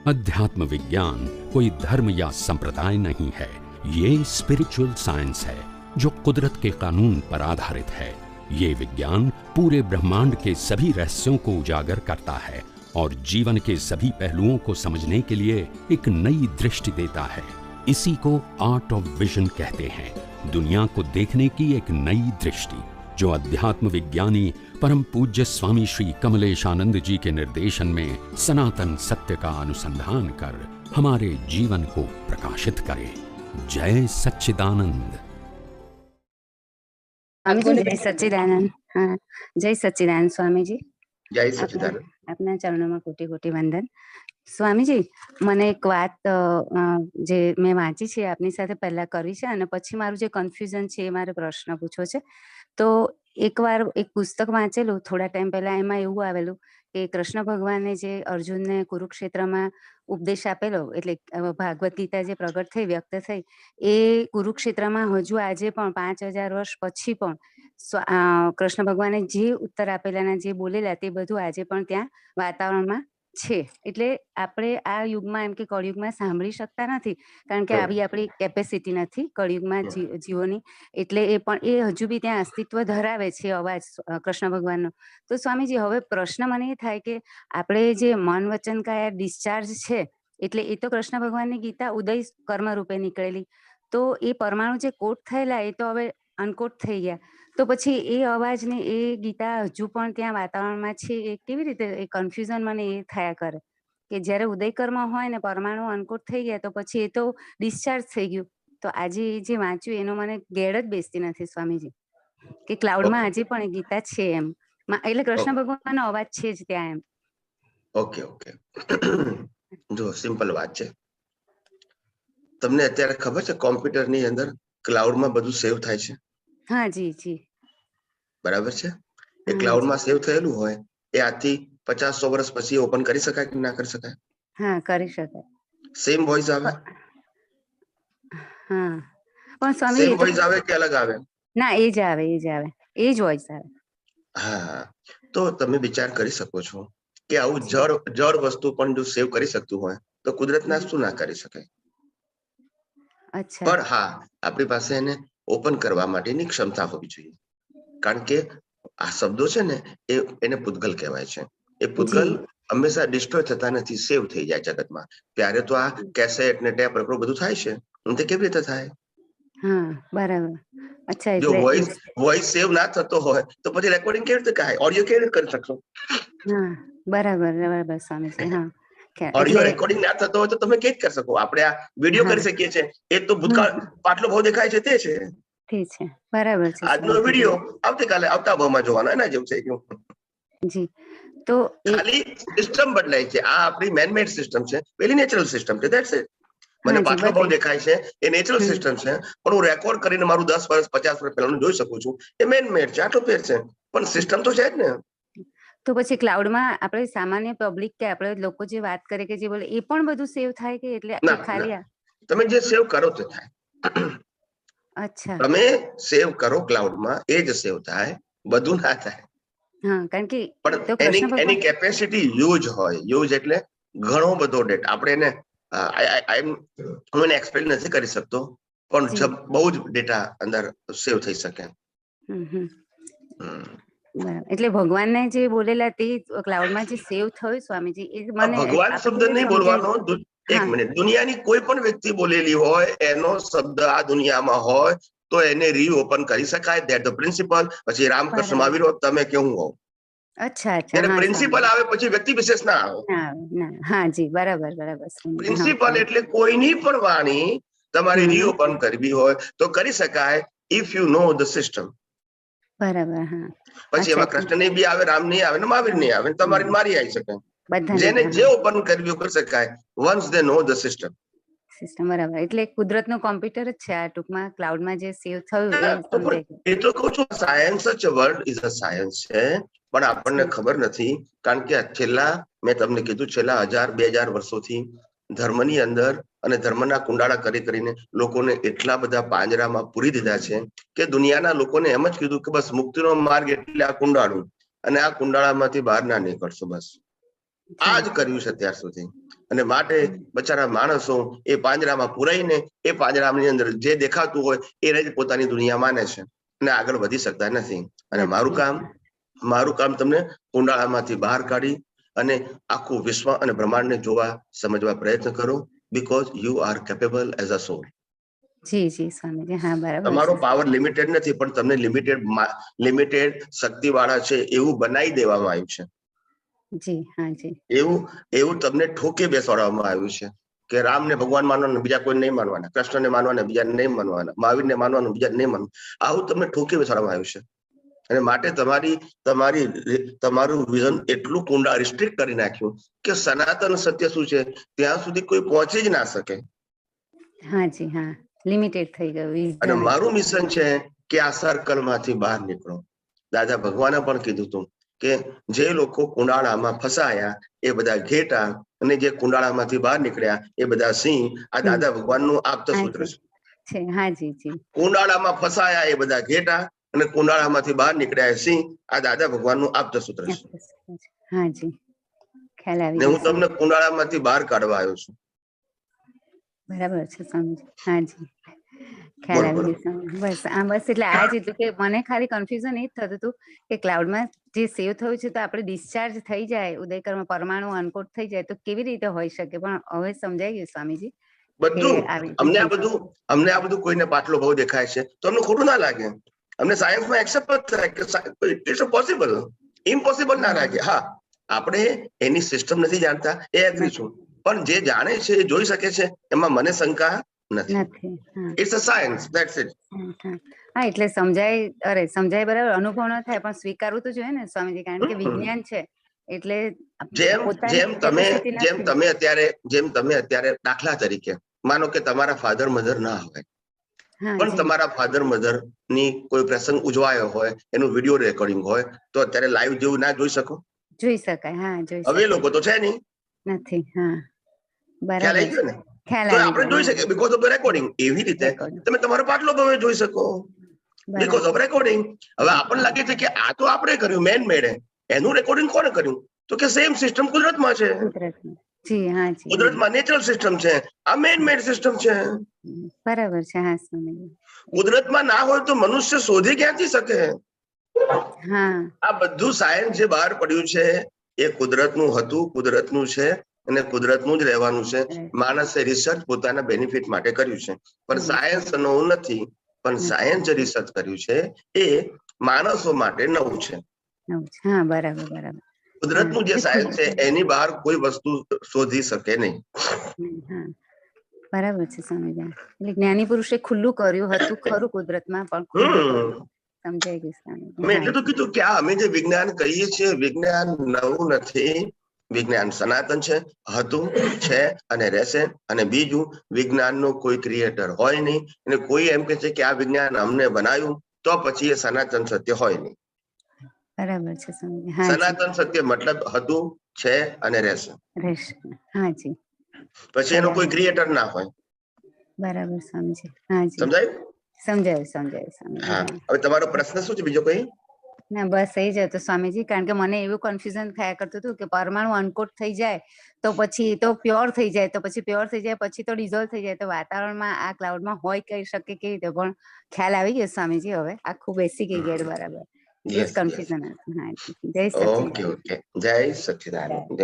अध्यात्म विज्ञान कोई धर्म या संप्रदाय नहीं है, ये स्पिरिचुअल साइंस है जो कुदरत के कानून पर आधारित है। ये विज्ञान पूरे ब्रह्मांड के सभी रहस्यों को उजागर करता है और जीवन के सभी पहलुओं को समझने के लिए एक नई दृष्टि देता है। इसी को आर्ट ऑफ विजन कहते हैं, दुनिया को देखने की एक नई दृष्टि, जो अध्यात्म विज्ञानी परम पूज्य स्वामी श्री कमलेशानंद जी के निर्देशन में सनातन सत्य का अनुसंधान कर हमारे जीवन को प्रकाशित करे। जय सच्चिदानंद। जय सच्चिदानंद। हाँ, जय सच्चिदानंद स्वामीजी। જય સચ્ચિદાનંદ। આપના ચરણોમાં કોટી કોટી વંદન। સ્વામીજી, મને એક વાત જે મેં વાંચી છે આપની સાથે પહેલા કરવી છે અને પછી મારું જે કન્ફ્યુઝન છે એ મારે પ્રશ્ન પૂછવો છે। તો એકવાર એક પુસ્તક વાંચેલું થોડા ટાઈમ પહેલા, એમાં એવું આવેલું કે કૃષ્ણ ભગવાને જે અર્જુનને કુરુક્ષેત્રમાં ઉપદેશ આપેલો, એટલે ભાગવત ગીતા જે પ્રગટ થઈ, વ્યક્ત થઈ, એ કુરુક્ષેત્રમાં હજુ આજે પણ 5000 વર્ષ પછી પણ કૃષ્ણ ભગવાને જે ઉત્તર આપેલા, જે બોલેલા, તે બધું આજે પણ ત્યાં વાતાવરણમાં છે। એટલે આપણે આ યુગમાં એમ કે કળિયુગમાં સાંભળી શકતા નથી, કારણ કે આવી આપણી કેપેસિટી નથી કળિયુગમાં જીવોની, એટલે એ પણ એ હજુ બી ત્યાં અસ્તિત્વ ધરાવે છે અવાજ કૃષ્ણ ભગવાનનો। તો સ્વામીજી, હવે પ્રશ્ન મને એ થાય કે આપણે જે મન વચન કાયા ડિસ્ચાર્જ છે, એટલે એ તો કૃષ્ણ ભગવાનની ગીતા ઉદય કર્મ રૂપે નીકળેલી, તો એ પરમાણુ જે કોટ થયેલા એ તો હવે અનકોટ થઈ ગયા, તો પછી એ અવાજ ને એ ગીતા હજુ પણ ત્યાં વાતાવરણમાં છે, એ કેવી રીતે? એ કન્ફ્યુઝન મને એ થયા કરે કે જ્યારે ઉદયકર્મ હોય ને પરમાણુ અનકોટ થઈ ગયા તો પછી એ તો ડિસ્ચાર્જ થઈ ગયું। તો આજે એ જે વાંચ્યું એનો મને ગેડ જ બેસતી નથી સ્વામીજી, કે ક્લાઉડમાં આજે પણ એ ગીતા છે એમ, એટલે કૃષ્ણ ભગવાનનો અવાજ છે જ ત્યાં એમ। ઓકે ઓકે, જો સિમ્પલ વાત છે। તમને અત્યારે ખબર છે કોમ્પ્યુટરની અંદર ક્લાઉડમાં બધું સેવ થાય છે? હા જી જી, બરાબર છે। એ ક્લાઉડમાં સેવ થયેલું હોય એ આજથી 50-100 વર્ષ પછી ઓપન કરી શકાય કે ના કરી શકાય? હા, કરી શકાય। સેમ વોઇસ આવે? હા, પણ સ્વામી સેમ વોઇસ આવે કે અલગ આવે? ના, એ જ આવે, એ જ આવે, એ જ વોઇસ આવે। હા, તો તમે વિચાર કરી શકો છો કે આવું જળ વસ્તુ પણ જો સેવ કરી શકતું હોય તો કુદરતના શું ના કરી શકાય? અચ્છા, પણ હા, આપણી પાસે એને ઓપન કરવા માટેની ક્ષમતા હોવી જોઈએ, કારણ કે આ શબ્દો છે ને એને પૂતગલ કહેવાય છે। એ પૂતગલ હંમેશા ડિસ્ટ્રોય થતા નથી, સેવ થઈ જાય જગતમાં। ત્યારે તો આ કેસેટ ને ટેપ રેકોર્ડ બધું થાય છે, તે કેવી રીતે થાય? હા, બરાબર। અચ્છા, જો એટલે વોઇસ સેવ ના થતો હોય તો પછી રેકોર્ડિંગ કેવી રીતે થાય? ઓડિયો કેવી રીતે કરી શકશો? હા, બરાબર બરાબર સ્વામીજી। હા, ઓડિયો એટલે રેકોર્ડિંગ ના થતો હોય તો તમે કેવી કરી શકો? આપણે આ વિડીયો કરી શકીએ છીએ, એ તો ભૂતકાળ પાછલો ભાવ દેખાય છે તે છે, ઠીક છે, બરાબર છે આજનો વિડીયો આવતીકાલે આવતા ભાવમાં જોવાનો, એના જેવું છે જી। તો ખાલી સિસ્ટમ બદલાય છે। આ આપણી મેનમેડ સિસ્ટમ છે, પેલી નેચરલ સિસ્ટમ છે, ધેટ્સ ઇટ। મને પાછલો ભાવ દેખાય છે એ નેચરલ સિસ્ટમ છે, પણ હું રેકોર્ડ કરીને મારું 10 વર્ષ 50 વર્ષ પહેલાનું જોઈ શકું છું, એ મેનમેડ છે, આટલો ફેર છે, પણ સિસ્ટમ તો છે જ ને। તો પછી ક્લાઉડમાં આપણે સામાન્ય પબ્લિક કે આપણે લોકો જે વાત કરે કે જે બોલે એ પણ બધું સેવ થાય કે એટલે ખાલી? તમે જે સેવ કરો તે થાય। અચ્છા, તમે સેવ કરો ક્લાઉડમાં એ જ સેવ થાય, બધું ના થાય। હા, કારણ કે પણ એની કેપેસિટી યુઝ હોય, યુઝ એટલે ઘણો બધો ડેટા આપણે હું એને એક્સપ્લેન નથી કરી શકતો, પણ બહુ જ ડેટા અંદર સેવ થઈ શકે। બરાબર, એટલે ભગવાનને જે બોલેલા તે ક્લાઉડમાં જે સેવ થયું સ્વામીજી, એ મને ભગવાન શબ્દ નહીં બોલવાનો, એક મિનિટ, દુનિયાની કોઈ પણ વ્યક્તિ બોલેલી હોય એનો શબ્દ આ દુનિયામાં હોય તો એને રીઓપન કરી શકાય, ધેટ ધ પ્રિન્સિપલ। પછી રામકૃષ્ણ મહાવીર હો, તમે કેવું હો, અચ્છા અચ્છા, ત્યારે પ્રિન્સિપલ આવે પછી વ્યક્તિ વિશેષ ના આવે। હા જી, બરાબર બરાબર। પ્રિન્સિપલ એટલે કોઈની પણ વાણી તમારે રીઓપન કરવી હોય તો કરી શકાય, if you know the system. બરાબર, હા। પછી એમાં કૃષ્ણ નહીં બી આવે, રામ નહીં આવે, મહાવીર નહીં આવે, તમારી મારી આવી શકે, જેને જે ઓપન કરવી કરી શકાય, once they know the system. બરાબર, એટલે કુદરતનું કોમ્પ્યુટર જ છે આ ટૂંકમાં, ક્લાઉડમાં જે સેવ થયું એ તો કહું છું, સાયન્સ જ વર્લ્ડ ઇઝ અ સાયન્સ છે, પણ આપણને ખબર નથી, કારણ કે મેં તમને કીધું છેલ્લા 1000-2000 વર્ષોથી ધર્મની અંદર અને ધર્મના કુંડાળા કરીને લોકોને એટલા બધા પાંજરામાં પૂરી દીધા છે કે દુનિયાના લોકોને એમ જ કીધું કે બસ મુક્તિનો માર્ગ એટલે આ કુંડાળું, અને આ કુંડાળામાંથી બહાર ના નીકળશો બસ। આ જ કર્યું છે અત્યાર સુધી. અને માટે બચારા માણસો એ પાંજરામાં પુરાઈને એ પાંજરાની અંદર જે દેખાતું હોય એ જ પોતાની દુનિયા માને છે અને આગળ વધી શકતા નથી. અને મારું કામ તમને કુંડાળામાંથી બહાર કાઢી અને આખું વિશ્વ અને બ્રહ્માંડને જોવા સમજવા પ્રયત્ન કરો, because you are capable as a soul. જી જી સ્વામીજી, હા બરાબર. તમારો પાવર લિમિટેડ નથી, પણ તમને લિમિટેડ શક્તિ વાળા છે એવું બનાવી દેવામાં આવ્યું છે. જી હા જી. એવું તમને ઠોકે બેસાડવામાં આવ્યું છે કે રામને ભગવાન માનવાના, બીજા કોઈ નહીં માનવાના, કૃષ્ણને માનવાના, બીજા નહીં માનવાના, મહાવીરને માનવાનું, બીજા નહીં માનવાનું. આવું તમને ઠોકે બેસાડવામાં આવ્યું છે. અને માટે તમારું વિઝન એટલું કુંડા રિસ્ટ્રિક્ટ કરી નાખ્યું કે સનાતન સત્ય શું છે ત્યાં સુધી કોઈ પહોંચી જ ના શકે. હા જી હા, લિમિટેડ થઈ ગયું. અને મારું મિશન છે કે આ સર્કલ માંથી બહાર નીકળો. દાદા ભગવાને પણ કીધું હતું કે જે લોકો કુંડાળામાં ફસાયા એ બધા ઘેટા અને જે કુંડાળામાંથી બહાર નીકળ્યા એ બધા સિંહ. આ દાદા ભગવાનનું આપત સૂત્ર છે. હા જી જી. કુંડાળામાં ફસાયા એ બધા ઘેટા અને કુંડાળામાંથી બહાર નીકળ્યા સિંહ. આ દાદા ભગવાનનું આપત સૂત્ર છે. હા જી, ખ્યાલ આવી ને હું તમને કુંડાળામાંથી બહાર કાઢવા આવ્યો છું. બરાબર છે સ્વામીજી. હા જી, ખ્યાલ આવી ગયો. બસ એટલે આ જ હતું કે મને ખાલી કન્ફ્યુઝન એ જ થતું હતું કે ક્લાઉડમાં જે સેવ થયું છે તો આપણે ડિસ્ચાર્જ થઈ જાય, ઉદયકરમાં પરમાણુ અનકોટ થઈ જાય તો કેવી રીતે હોઈ શકે, પણ હવે સમજાઈ ગયું સ્વામીજી. બધું અમને આ બધું કોઈને પાટલો ભાવ દેખાય છે તો અમને ખોટું ના લાગે. અમને સાયન્સમાં એક્સેપ્ટ થાય કે ઇટ્સ પોસિબલ, ઇમ્પોસિબલ ના લાગે. હા, આપણે એની સિસ્ટમ નથી જાણતા, એ એગ્રી છું, પણ જે જાણે છે એ જોઈ શકે છે, એમાં મને શંકા નથી. It's a science, that's it. હા, એટલે સમજાય બરાબર, અનુભવ ન થાય પણ સ્વીકારવું તો જોઈએ ને સ્વામીજી, કારણ કે વિજ્ઞાન છે. એટલે જેમ તમે અત્યારે દાખલા તરીકે માનો કે તમારા ફાધર મધર ના હોય, પણ તમારા ફાધર મધર ની કોઈ પ્રસંગ ઉજવાયો હોય, એનું વિડીયો રેકોર્ડિંગ હોય, તો અત્યારે લાઈવ જેવું ના જોઈ શકો? જોઈ શકાય. હા, જોઈ હવે લોકો તો છે નહીં, નથી. હા, ખ્યાલ આવી ગયો ને? તો આપણે જોઈ શકીએ બીકોઝ ઓફ ધ રેકોર્ડિંગ. એવી રીતે તમે તમારો પાટલો ભાવે જોઈ શકો બીકોઝ ઓફ રેકોર્ડિંગ. હવે આપણને લાગે છે કે આ તો આપણે કર્યું, મેન મેડે. એનું રેકોર્ડિંગ કોણે કર્યું? તો કે સેમ સિસ્ટમ કુદરતમાં છે. કુદરતમાં નેચરલ સિસ્ટમ છે, આ મેન મેડ સિસ્ટમ છે. બરાબર છે. હા સ્વામીજી, કુદરતમાં ના હોય તો મનુષ્ય શોધી ક્યાંથી શકે? આ બધું સાયન્સ જે બહાર પડ્યું છે એ કુદરતનું હતું, કુદરતનું છે અને કુદરતનું જ રહેવાનું છે. માણસે રિસર્ચ પોતાના બેનિફિટ માટે કર્યું છે, પણ સાયન્સ નવું નથી. પણ સાયન્સ જે રિસર્ચ કર્યું છે એ માણસો માટે નવું છે. હા, બરાબર બરાબર. કુદરતનું જે સાયન્સ છે એની બહાર કોઈ વસ્તુ શોધી શકે નહીં. બરાબર છે સ્વામીજી. એટલે જ્ઞાની પુરુષે ખુલ્લું કર્યું હતું ખરું કુદરતમાં, પણ ખુલ્લું સમજાઈ ગયું સ્વામીજી. મેં એટલે તો કીધું કે અમે જે વિજ્ઞાન કહીએ છીએ, વિજ્ઞાન નવું નથી. વિજ્ઞાન સનાતન છે, હતું, છે અને રહેશે. અને બીજું, વિજ્ઞાનનું કોઈ ક્રિએટર હોય નહીં, અને કોઈ એમ કે છે કે આ વિજ્ઞાન અમને બનાવ્યું તો પછી એ સનાતન સત્ય હોય નહીં. બરાબર છે સ્વામીજી. સનાતન સત્ય મતલબ હતું, છે અને રહેશે. હા જી. પછી એનો કોઈ ક્રિએટર ના હોય. બરાબર સ્વામીજી. હા જી, સમજાયું. હા, હવે તમારો પ્રશ્ન શું છે બીજો કોઈ? ના, બસ એ જ હતું સ્વામીજી, કારણ કે મને એવું કન્ફ્યુઝન થયા કરતું હતું કે પરમાણુ અનકોટ થઈ જાય તો પછી તો પ્યોર થઈ જાય, તો પછી પ્યોર થઈ જાય પછી તો ડિઝોલ્વ થઈ જાય, તો વાતાવરણમાં આ ક્લાઉડમાં હોય કહી શકે કેવી રીતે? પણ ખ્યાલ આવી ગયો સ્વામીજી, હવે આખું બેસી ગઈ ગેર બરાબર. એ જ કન્ફ્યુઝન હતું. હા, જય સચ્ચિદાનંદ. ઓકે, જય સચ્ચિદાનંદ.